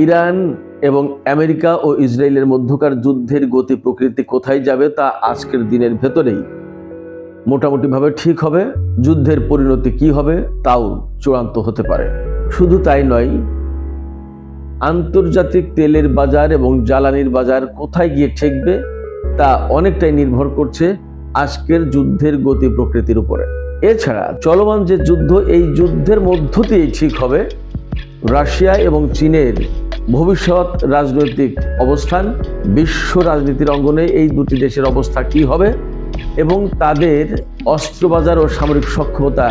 Iran এবং America ও ইসরায়েলের মধ্যকার যুদ্ধের গতি প্রকৃতি কোথায় যাবে তা আজকের দিনের ভেতরেই মোটামুটিভাবে ঠিক হবে। যুদ্ধের পরিণতি কি হবে তাও চূড়ান্ত হতে পারে। শুধু তাই নয়, আন্তর্জাতিক তেলের বাজার এবং জ্বালানির বাজার কোথায় গিয়ে ঠেকবে তা অনেকটাই নির্ভর করছে আজকের যুদ্ধের গতি প্রকৃতির উপরে। এছাড়া চলমান যে যুদ্ধ, এই যুদ্ধের মধ্য দিয়েই ঠিক হবে রাশিয়া এবং চীনের ভবিষ্যৎ রাজনৈতিক অবস্থান, বিশ্ব রাজনীতির অঙ্গনে এই দুটি দেশের অবস্থা কি হবে এবং তাদের অস্ত্রবাজার ও সামরিক সক্ষমতা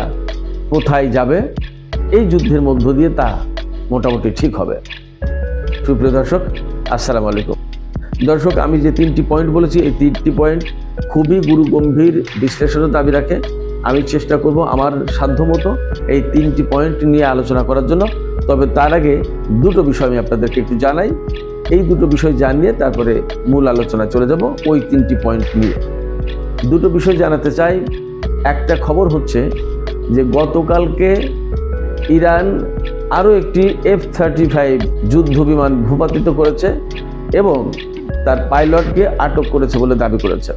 কোথায় যাবে। এই যুদ্ধের মধ্য দিয়ে তা মোটামুটি ঠিক হবে। সুপ্রিয় দর্শক, আসসালামু আলাইকুম। দর্শক, আমি যে তিনটি পয়েন্ট বলেছি, এই তিনটি পয়েন্ট খুবই গুরুগম্ভীর বিশ্লেষণের দাবি রাখে। আমি চেষ্টা করব আমার সাধ্যমতো এই তিনটি পয়েন্ট নিয়ে আলোচনা করার জন্য। তবে তার আগে দুটো বিষয় আমি আপনাদেরকে একটু জানাই। এই দুটো বিষয় জানিয়ে তারপরে মূল আলোচনায় চলে যাব ওই তিনটি পয়েন্ট নিয়ে। দুটো বিষয় জানাতে চাই। একটা খবর হচ্ছে যে গতকালকে ইরান আরও একটি F-35 যুদ্ধ বিমান ভূপাতিত করেছে এবং তার পাইলটকে আটক করেছে বলে দাবি করেছে।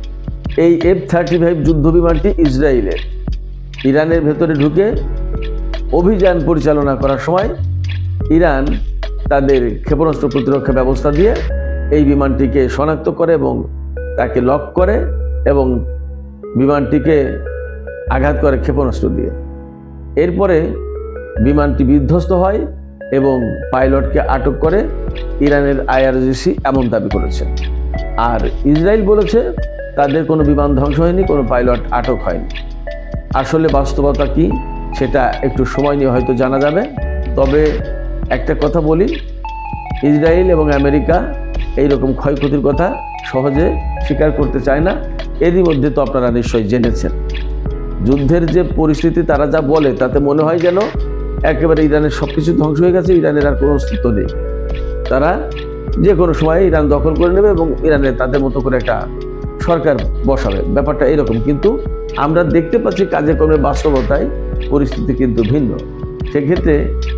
এই F-35 যুদ্ধ বিমানটি ইসরায়েলের ইরানের ভেতরে ঢুকে অভিযান পরিচালনা করার সময় ইরান তাদের ক্ষেপণাস্ত্র প্রতিরক্ষা ব্যবস্থা দিয়ে এই বিমানটিকে শনাক্ত করে এবং তাকে লক করে এবং বিমানটিকে আঘাত করে ক্ষেপণাস্ত্র দিয়ে। এরপরে বিমানটি বিধ্বস্ত হয় এবং পাইলটকে আটক করে ইরানের IRGC এমন দাবি করেছে। আর ইসরায়েল বলেছে তাদের কোনো বিমান ধ্বংস হয়নি, কোনো পাইলট আটক হয়নি। আসলে বাস্তবতা কি সেটা একটু সময় নিয়ে হয়তো জানা যাবে। তবে একটা কথা বলি, ইসরায়েল এবং আমেরিকা এইরকম ক্ষয়ক্ষতির কথা সহজে স্বীকার করতে চায় না। এরই মধ্যে তো আপনারা নিশ্চয়ই জেনেছেন যুদ্ধের যে পরিস্থিতি তারা যা বলে তাতে মনে হয় যেন একেবারে ইরানের সব কিছু ধ্বংস হয়ে গেছে, ইরানের আর কোনো অস্তিত্ব নেই। তারা যে কোনো সময় ইরান দখল করে নেবে এবং ইরানে তাদের মতো করে একটা সরকার বসাবে, ব্যাপারটা এরকম। কিন্তু আমরা দেখতে পাচ্ছি কাজে কর্মে বাস্তবতায় পরিস্থিতি কিন্তু ভিন্ন। সেক্ষেত্রে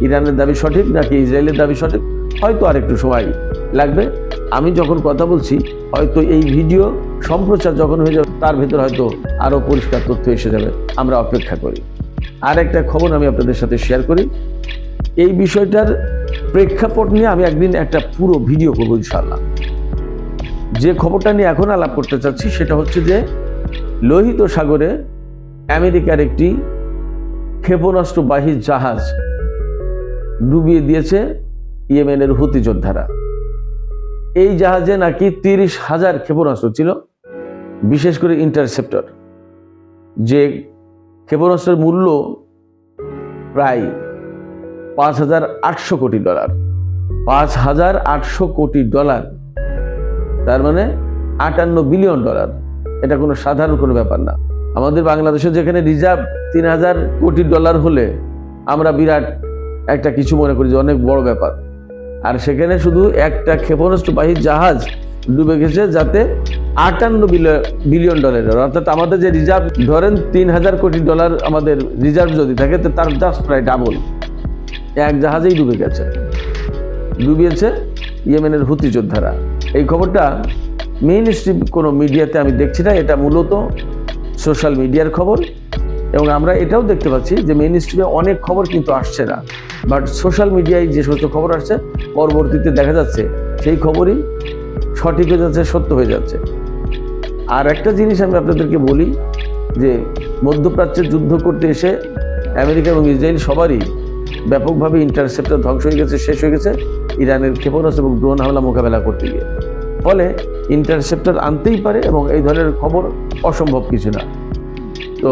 ইরানের দাবি সঠিক নাকি ইসরায়েলের দাবি সঠিক হয়তো আর একটু সময় লাগবে। আমি যখন কথা বলছি হয়তো এই ভিডিও সম্প্রচার যখন হয়ে যাবে তার ভেতর হয়তো আরও পরিষ্কার তথ্য এসে যাবে। আমরা অপেক্ষা করি। আর একটা খবর আমি আপনাদের সাথে শেয়ার করি। এই বিষয়টার প্রেক্ষাপট নিয়ে আমি একদিন একটা পুরো ভিডিও করবো ইনশাআল্লাহ। যে খবরটা নিয়ে এখন আলাপ করতে চাচ্ছি সেটা হচ্ছে যে লোহিত সাগরে আমেরিকার একটি ক্ষেপণাস্ত্রবাহী জাহাজ ডুবিয়ে দিয়েছে ইয়েমেনের হুতি যোদ্ধারা। এই জাহাজে নাকি 30,000 ক্ষেপণাস্ত্র ছিল, বিশেষ করে ইন্টারসেপ্টর, যে ক্ষেপণাস্ত্রের মূল্য প্রায় $5,800 কোটি। $5,800 কোটি, তার মানে $58 বিলিয়ন। এটা কোনো সাধারণ কোনো ব্যাপার না। আমাদের বাংলাদেশে যেখানে রিজার্ভ $3,000 কোটি হলে আমরা বিরাট একটা কিছু মনে করি যে অনেক বড় ব্যাপার, আর সেখানে শুধু একটা ক্ষেপণাস্ত্রবাহী জাহাজ ডুবে গেছে যাতে $58 বিলিয়ন। অর্থাৎ আমাদের যে রিজার্ভ ধরেন $3,000 কোটি আমাদের রিজার্ভ যদি থাকে তো তার জাস্ট প্রায় ডাবল এক জাহাজেই ডুবিয়েছে ইয়েমেনের হুতি যোদ্ধারা। এই খবরটা মেইন স্ট্রিম কোনো মিডিয়াতে আমি দেখছি না, এটা মূলত সোশ্যাল মিডিয়ার খবর। এবং আমরা এটাও দেখতে পাচ্ছি যে মেইন স্ট্রিমে অনেক খবর কিন্তু আসছে না, বাট সোশ্যাল মিডিয়ায় যে সমস্ত খবর আসছে পরবর্তীতে দেখা যাচ্ছে সেই খবরই সঠিক হয়ে যাচ্ছে, সত্য হয়ে যাচ্ছে। আর একটা জিনিস আমি আপনাদেরকে বলি যে মধ্যপ্রাচ্যে যুদ্ধ করতে এসে আমেরিকা এবং ইসরায়েল সবারই ব্যাপকভাবে ইন্টারসেপ্টর ধ্বংস হয়ে গেছে, শেষ হয়ে গেছে ইরানের ক্ষেপণাস্ত্র এবং ড্রোন হামলা মোকাবেলা করতে গিয়ে। ফলে ইন্টারসেপ্টর আনতেই পারে এবং এই ধরনের খবর অসম্ভব কিছু না। তো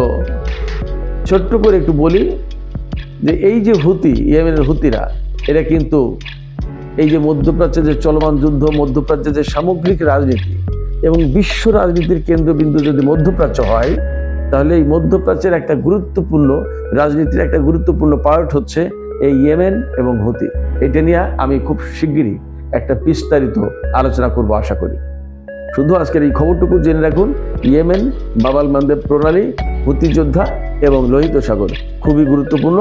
ছোট্ট করে একটু বলি যে এই যে ইয়েমেনের হুতিরা, এরা কিন্তু এই যে মধ্যপ্রাচ্যে যে চলমান যুদ্ধ, মধ্যপ্রাচ্যে যে সামগ্রিক রাজনীতি এবং বিশ্ব রাজনীতির কেন্দ্রবিন্দু যদি মধ্যপ্রাচ্য হয়, তাহলে এই মধ্যপ্রাচ্যের একটা গুরুত্বপূর্ণ রাজনীতির একটা গুরুত্বপূর্ণ পার্ট হচ্ছে এই ইয়েমেন এবং হুতি। এটা নিয়ে আমি খুব শিগগিরই একটা বিস্তারিত আলোচনা করব আশা করি। শুধু আজকের এই খবরটুকু জেনে রাখুন, ইয়েমেন, বাব আল মানদেব প্রণালী, হুতি যোদ্ধা এবং লোহিত সাগর খুবই গুরুত্বপূর্ণ।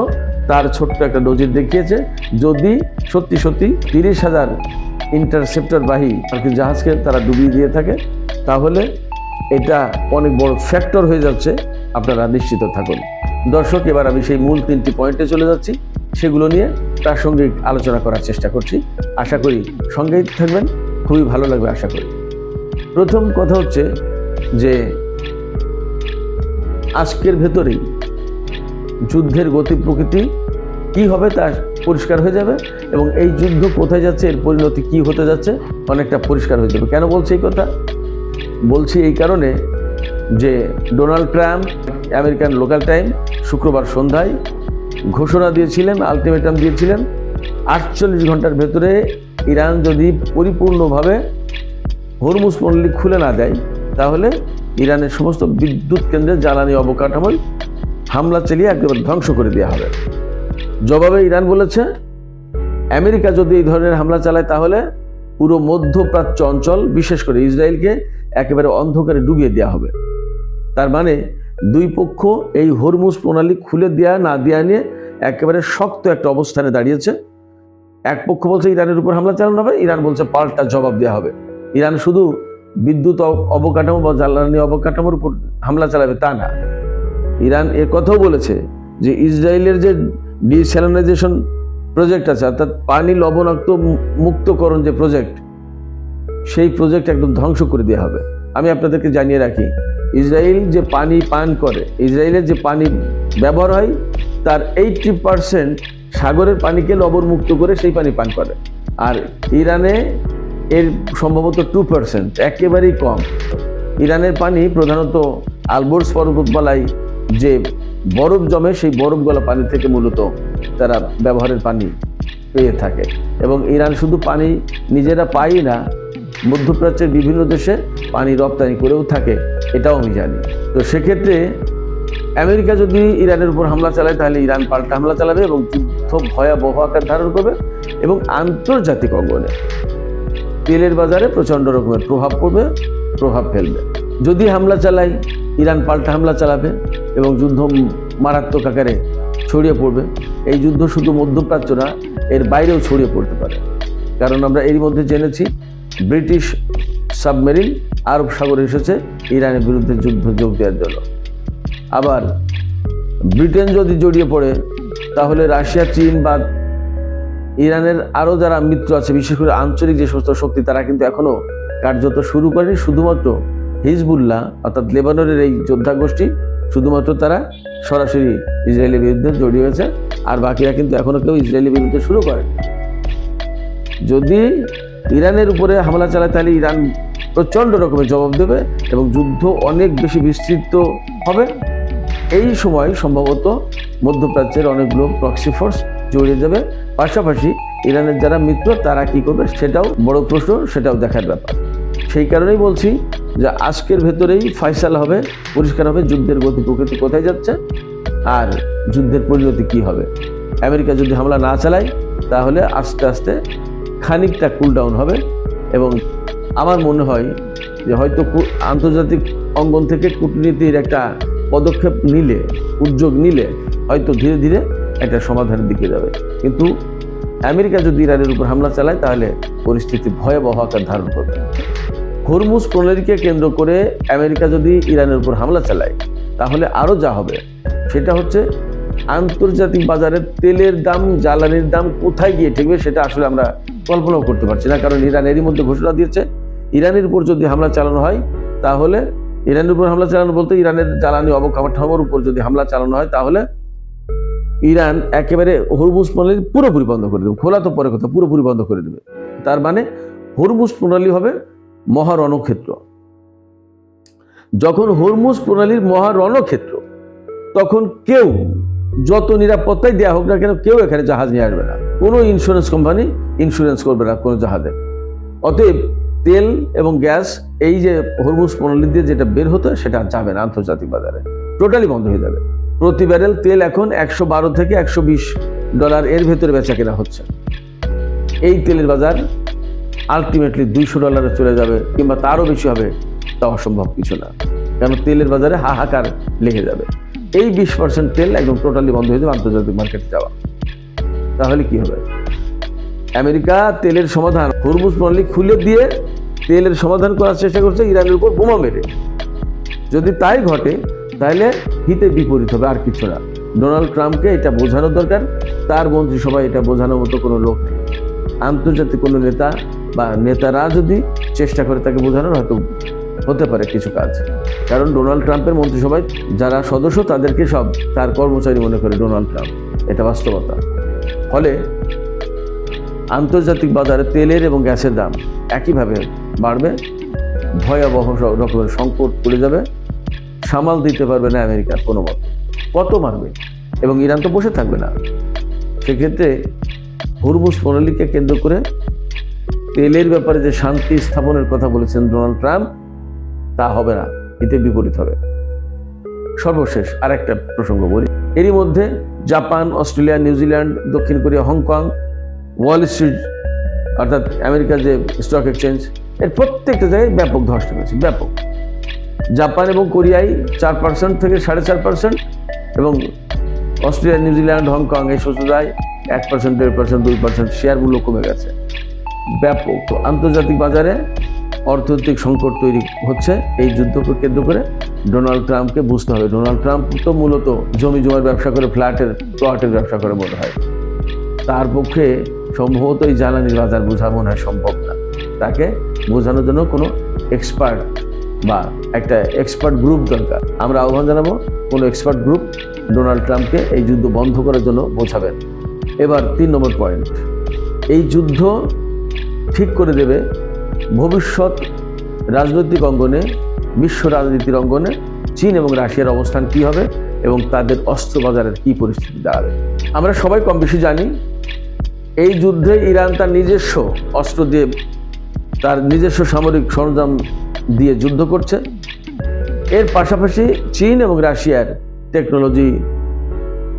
তার ছোট্ট একটা নজির দেখিয়েছে, যদি সত্যি সত্যি 30,000 ইন্টারসেপ্টরবাহী মার্কিন জাহাজকে তারা ডুবিয়ে দিয়ে থাকে, তাহলে এটা অনেক বড় ফ্যাক্টর হয়ে যাচ্ছে, আপনারা নিশ্চিত থাকুন। দর্শক, এবার আমি সেই মূল 3টি পয়েন্টে চলে যাচ্ছি, সেগুলো নিয়ে প্রাসঙ্গিক আলোচনা করার চেষ্টা করছি। আশা করি সঙ্গেই থাকবেন, খুবই ভালো লাগবে আশা করি। প্রথম কথা হচ্ছে যে আজকের ভেতরেই যুদ্ধের গতি প্রকৃতি কি হবে তা পরিষ্কার হয়ে যাবে, এবং এই যুদ্ধ কোথায় যাচ্ছে, এর পরিণতি কি হতে যাচ্ছে অনেকটা পরিষ্কার হয়ে যাবে। কেন বলছি এই কথা? বলছি এই কারণে যে Donald Trump American local time শুক্রবার সন্ধ্যায় ঘোষণা দিয়েছিলেন, আলটিমেটাম দিয়েছিলেন, 48 ঘন্টার ভেতরে ইরান যদি পরিপূর্ণভাবে হরমুজ প্রণালী খুলে না দেয়, তাহলে ইরানের সমস্ত বিদ্যুৎ কেন্দ্রে জ্বালানি অবকাঠামোয় হামলা চালিয়ে একেবারে ধ্বংস করে দেওয়া হবে। জবাবে ইরান বলেছে, আমেরিকা যদি এই ধরনের হামলা চালায় তাহলে পুরো মধ্যপ্রাচ্য অঞ্চল, বিশেষ করে ইসরায়েলকে একেবারে অন্ধকারে ডুবিয়ে দেওয়া হবে। তার মানে দুই পক্ষ এই হরমুজ প্রণালী খুলে দেওয়া না দেওয়া নিয়ে একেবারে শক্ত একটা অবস্থানে দাঁড়িয়েছে। এক পক্ষ বলছে ইরানের উপর হামলা চালানো হবে, ইরান বলছে পাল্টা জবাব দেওয়া হবে। ইরান শুধু বিদ্যুৎ অবকাঠামো বা জ্বালানি অবকাঠামোর উপর হামলা চালাবে তা না, ইরান এ কথাও বলেছে যে ইসরায়েলের যে ডিস্যালিনাইজেশন প্রজেক্ট আছে, অর্থাৎ পানি লবণাক্ত মুক্তকরণ যে প্রজেক্ট, সেই প্রজেক্ট একদম ধ্বংস করে দেওয়া হবে। আমি আপনাদেরকে জানিয়ে রাখি, ইসরায়েল যে পানি পান করে, ইসরায়েলের যে পানি ব্যবহার হয়, তার 80% সাগরের পানিকে লবণ মুক্ত করে সেই পানি পান করে। আর ইরানে এর সম্ভবত 2%, একেবারেই কম। ইরানের পানি প্রধানত আলবোর্স পর্বতমালায় যে বরফ জমে, সেই বরফ গলা পানি থেকে মূলত তারা ব্যবহারের পানি পেয়ে থাকে। এবং ইরান শুধু পানি নিজেরা পায় না, মধ্যপ্রাচ্যের বিভিন্ন দেশে পানি রপ্তানি করেও থাকে, এটাও আমি জানি। তো সেক্ষেত্রে আমেরিকা যদি ইরানের উপর হামলা চালায়, তাহলে ইরান পাল্টা হামলা চালাবে এবং যুদ্ধ ভয়াবহ আকার ধারণ করবে, এবং আন্তর্জাতিক অঙ্গনে তেলের বাজারে প্রচণ্ড রকমের প্রভাব পড়বে, প্রভাব ফেলবে। যদি হামলা চালায়, ইরান পাল্টা হামলা চালাবে এবং যুদ্ধ মারাত্মক আকারে ছড়িয়ে পড়বে। এই যুদ্ধ শুধু মধ্যপ্রাচ্য না, এর বাইরেও ছড়িয়ে পড়তে পারে। কারণ আমরা এর মধ্যে জেনেছি ব্রিটিশ সাবমেরিন আরব সাগরে এসেছে ইরানের বিরুদ্ধে যুদ্ধ যোগ দেওয়ার জন্য। আবার ব্রিটেন যদি জড়িয়ে পড়ে, তাহলে রাশিয়া, চীন বা ইরানের আরও যারা মিত্র আছে, বিশেষ করে আঞ্চলিক যে সমস্ত শক্তি, তারা কিন্তু এখনও কার্যত শুরু করেনি। শুধুমাত্র হিজবুল্লাহ অর্থাৎ লেবাননের এই যোদ্ধা গোষ্ঠী, শুধুমাত্র তারা সরাসরি ইসরায়েলের বিরুদ্ধে জড়িয়ে হয়েছে, আর বাকিরা কিন্তু এখনও কেউ ইসরায়েলের বিরুদ্ধে শুরু করে। যদি ইরানের উপরে হামলা চালায়, তাহলে ইরান প্রচণ্ড রকমের জবাব দেবে এবং যুদ্ধ অনেক বেশি বিস্তৃত হবে। এই সময় সম্ভবত মধ্যপ্রাচ্যের অনেকগুলো প্রক্সি ফোর্স জড়িয়ে যাবে। পাশাপাশি ইরানের যারা মিত্র, তারা কি করবে সেটাও বড় প্রশ্ন, সেটাও দেখার ব্যাপার। সেই কারণেই বলছি যে আজকের ভেতরেই ফয়সালা হবে, পরিষ্কার হবে যুদ্ধের গতি প্রকৃতি কোথায় যাচ্ছে আর যুদ্ধের পরিণতি কি হবে। আমেরিকা যদি হামলা না চালায়, তাহলে আস্তে আস্তে খানিকটা কুল ডাউন হবে, এবং আমার মনে হয় যে হয়তো আন্তর্জাতিক অঙ্গন থেকে কূটনীতির একটা পদক্ষেপ নিলে, উদ্যোগ নিলে হয়তো ধীরে ধীরে একটা সমাধানের দিকে যাবে। কিন্তু আমেরিকা যদি ইরানের উপর হামলা চালায়, তাহলে পরিস্থিতি ভয়াবহ আকার ধারণ করবে। হরমুজ প্রণালীকে কেন্দ্র করে আমেরিকা যদি ইরানের উপর হামলা চালায়, তাহলে আরও যা হবে সেটা হচ্ছে আন্তর্জাতিক বাজারে তেলের দাম, জ্বালানির দাম কোথায় গিয়ে ঠেকবে সেটা আসলে আমরা কল্পনাও করতে পারছি না। কারণ ইরান এরই মধ্যে ঘোষণা দিয়েছে, ইরানের উপর যদি হামলা চালানো হয়, তাহলে ইরানের উপর হামলা চালানো বলতে ইরানের জ্বালানি অবকাঠামোর উপর যদি হামলা চালানো হয়, তাহলে ইরান একেবারে হরমুজ প্রণালী পুরোপুরি বন্ধ করে দেবে। খোলা তো পরে কথা, পুরোপুরি বন্ধ করে দেবে। তার মানে হরমুজ প্রণালী হবে মহারণক্ষেত্র। যখন হরমুজ প্রণালীর মহারণক্ষেত্র, তখন কেউ যত নিরাপত্তাই দেওয়া হোক না কেন, কেউ এখানে জাহাজ নিয়ে আসবে না। কোনো ইন্স্যুরেন্স কোম্পানি ইন্স্যুরেন্স করবে না কোনো জাহাজে। অতএব তেল এবং গ্যাস এই যে হরমুজ প্রণালী দিয়ে যেটা বের হতো, সেটা যাবে না আন্তর্জাতিক বাজারে, টোটালি বন্ধ হয়ে যাবে। প্রতি ব্যারেল তেল এখন $112 থেকে $120 এর ভেতরে বেচা কেনা হচ্ছে। এই তেলের বাজার আলটিমেটলি $200 চলে যাবে, কিংবা তারও বেশি হবে, তা অসম্ভব কিছু না। কারণ তেলের বাজারে হাহাকার লেগে যাবে। এই 20% তেল একদম টোটালি বন্ধ হয়ে যাবে আন্তর্জাতিক মার্কেটে যাওয়া। তাহলে কি হবে? আমেরিকা তেলের সমাধান হরমুজ প্রণালী খুলে দিয়ে তেলের সমাধান করার চেষ্টা করছে ইরানের উপর বোমা মেরে। যদি তাই ঘটে তাহলে হিতে বিপরীত হবে, আর কিছু না। ডোনাল্ড ট্রাম্পকে এটা বোঝানো দরকার, তার মন্ত্রিসভায় এটা বোঝানোর মতো কোনো লোক নেই। আন্তর্জাতিক কোনো নেতা বা নেতারা যদি চেষ্টা করে তাকে বোঝানোর, হয়তো হতে পারে কিছু কাজ। কারণ ডোনাল্ড ট্রাম্পের মন্ত্রিসভায় যারা সদস্য তাদেরকে সব তার কর্মচারী মনে করে ডোনাল্ড ট্রাম্প, এটা বাস্তবতা। ফলে আন্তর্জাতিক বাজারে তেলের এবং গ্যাসের দাম একইভাবে বাড়বে, ভয়াবহ রকমের সংকট পড়ে যাবে, সামাল দিতে পারবে না আমেরিকার কোনো মত। কত মারবে? এবং ইরান তো বসে থাকবে না। সেক্ষেত্রে হরমুজ প্রণালীকে কেন্দ্র করে তেলের ব্যাপারে যে শান্তি স্থাপনের কথা বলেছেন ডোনাল্ড ট্রাম্প, তা হবে না, এতে বিপরীত হবে। সর্বশেষ আরেকটা প্রসঙ্গ বলি, এরই মধ্যে জাপান, অস্ট্রেলিয়া, নিউজিল্যান্ড, দক্ষিণ কোরিয়া, হংকং, ওয়াল স্ট্রিট অর্থাৎ আমেরিকার যে স্টক এক্সচেঞ্জ, এর প্রত্যেকটা জায়গায় ব্যাপক ধস নেমেছে, ব্যাপক। জাপান এবং কোরিয়ায় 4% থেকে 4.5%, এবং অস্ট্রেলিয়া, নিউজিল্যান্ড, হংকং এই সূচনায় 1%, 1.5%, 2% শেয়ার মূল্য কমে গেছে, ব্যাপক। তো আন্তর্জাতিক বাজারে অর্থনৈতিক সংকট তৈরি হচ্ছে এই যুদ্ধকে কেন্দ্র করে। ডোনাল্ড ট্রাম্পকে বুঝতে হবে, ডোনাল্ড ট্রাম্প তো মূলত জমি জমার ব্যবসা করে, প্লটের ব্যবসা করে মনে হয়। তার পক্ষে সম্ভবত এই জ্বালানির বাজার বোঝা মনে হয় সম্ভব না। তাকে বোঝানোর জন্য কোনো এক্সপার্ট বা একটা এক্সপার্ট গ্রুপ দরকার। আমরা আহ্বান জানাবো কোনো এক্সপার্ট গ্রুপ ডোনাল্ড ট্রাম্পকে এই যুদ্ধ বন্ধ করার জন্য বোঝাবেন। এবার 3 নম্বর পয়েন্ট, এই যুদ্ধ ঠিক করে দেবে ভবিষ্যৎ রাজনৈতিক অঙ্গনে, বিশ্ব রাজনীতির অঙ্গনে চীন এবং রাশিয়ার অবস্থান কি হবে এবং তাদের অস্ত্র বাজারের কি পরিস্থিতি দাঁড়াবে। আমরা সবাই কম বেশি জানি, এই যুদ্ধে ইরান তার নিজস্ব অস্ত্র দিয়ে, তার নিজস্ব সামরিক সরঞ্জাম দিয়ে যুদ্ধ করছে। এর পাশাপাশি চীন এবং রাশিয়ার টেকনোলজি,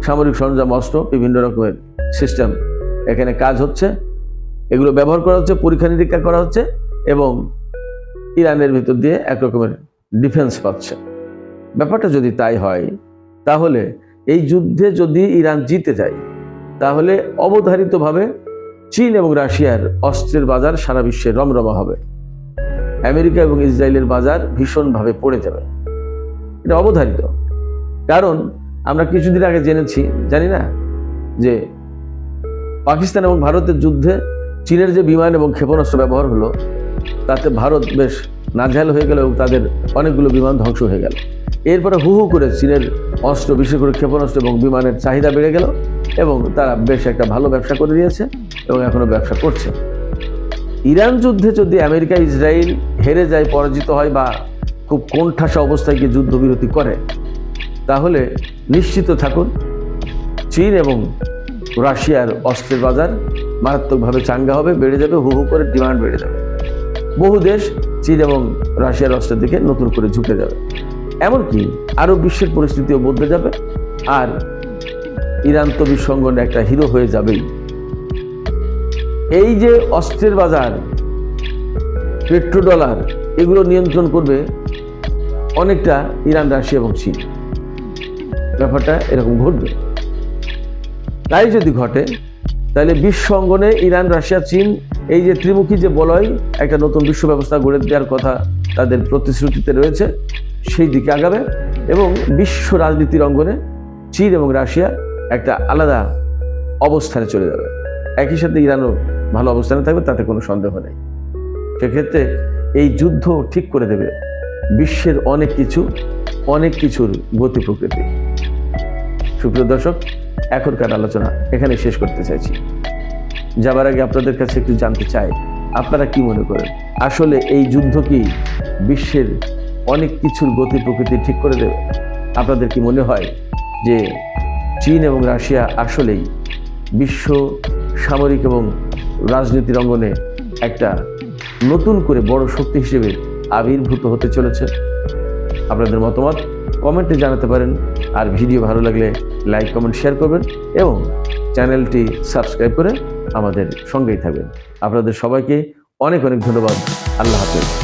সামরিক সরঞ্জাম, অস্ত্র, বিভিন্ন রকমের সিস্টেম এখানে কাজ হচ্ছে, এগুলো ব্যবহার করা হচ্ছে, পরীক্ষা নিরীক্ষা করা হচ্ছে, এবং ইরানের ভিতর দিয়ে একরকমের ডিফেন্স পাচ্ছে। ব্যাপারটা যদি তাই হয়, তাহলে এই যুদ্ধে যদি ইরান জিতে যায়, তাহলে অবধারিতভাবে চীন এবং রাশিয়ার অস্ত্রের বাজার সারা বিশ্বে রমরমা হবে, আমেরিকা এবং ইসরায়েলের বাজার ভীষণভাবে পড়ে যাবে। এটা অবধারিত। কারণ আমরা কিছুদিন আগে জেনেছি, জানি না, যে পাকিস্তান এবং ভারতের যুদ্ধে চীনের যে বিমান এবং ক্ষেপণাস্ত্র ব্যবহার হলো, তাতে ভারত বেশ নাজেহাল হয়ে গেল এবং তাদের অনেকগুলো বিমান ধ্বংস হয়ে গেল। এরপরে হু হু করে চীনের অস্ত্র, বিশেষ করে ক্ষেপণাস্ত্র এবং বিমানের চাহিদা বেড়ে গেল, এবং তারা বেশ একটা ভালো ব্যবসা করে দিয়েছে এবং এখনো ব্যবসা করছে। ইরান যুদ্ধে যদি আমেরিকা, ইসরায়েল হেরে যায়, পরাজিত হয়, বা খুব কোণঠাসা অবস্থায় গিয়ে যুদ্ধবিরতি করে, তাহলে নিশ্চিত থাকুন চীন এবং রাশিয়ার অস্ত্রের বাজার মারাত্মকভাবে চাঙ্গা হবে, বেড়ে যাবে, হু হু করে ডিমান্ড বেড়ে যাবে। বহু দেশ চীন এবং রাশিয়ার অস্ত্রের দিকে নতুন করে ঝুঁকে যাবে। এমনকি আরও বিশ্বের পরিস্থিতিও বদলে যাবে, আর ইরান তো বিশ্ব অঙ্গনে একটা হিরো হয়ে যাবেই। এই যে অস্ত্রের বাজার, পেট্রোডলার, এগুলো নিয়ন্ত্রণ করবে অনেকটা ইরান, রাশিয়া এবং চীন। ব্যাপারটা এরকম ঘটবে। তাই যদি ঘটে, তাহলে বিশ্ব অঙ্গনে ইরান, রাশিয়া, চীন, এই যে ত্রিমুখী যে বলয়, একটা নতুন বিশ্ব ব্যবস্থা গড়ে দেওয়ার কথা তাদের প্রতিশ্রুতিতে রয়েছে, সেই দিকে আগাবে, এবং বিশ্ব রাজনীতির অঙ্গনে চীন এবং রাশিয়া একটা আলাদা অবস্থানে চলে যাবে। একই সাথে ইরানও ভালো অবস্থানে থাকবে, তাতে কোনো সন্দেহ নেই। সেক্ষেত্রে এই যুদ্ধ ঠিক করে দেবে বিশ্বের অনেক কিছুর গতি প্রকৃতি। সুপ্রিয় দর্শক, এখনকার আলোচনা এখানে শেষ করতে চাইছি। যাবার আগে আপনাদের কাছে একটু জানতে চাই, আপনারা কি মনে করেন, আসলে এই যুদ্ধ কি বিশ্বের অনেক কিছুর গতি প্রকৃতি ঠিক করে দেবে? আপনাদের কি মনে হয় যে চীন এবং রাশিয়া আসলেই বিশ্ব সামরিক এবং রাজনীতির অঙ্গনে একটা নতুন করে বড় শক্তি হিসেবে আবির্ভূত হতে চলেছে? আপনাদের মতামত কমেন্টে জানাতে পারেন। আর ভিডিও ভালো লাগলে লাইক, কমেন্ট, শেয়ার করবেন এবং চ্যানেলটি সাবস্ক্রাইব করে আমাদের সঙ্গেই থাকবেন। আপনাদের সবাইকে অনেক অনেক ধন্যবাদ। আল্লাহ হাফেজ।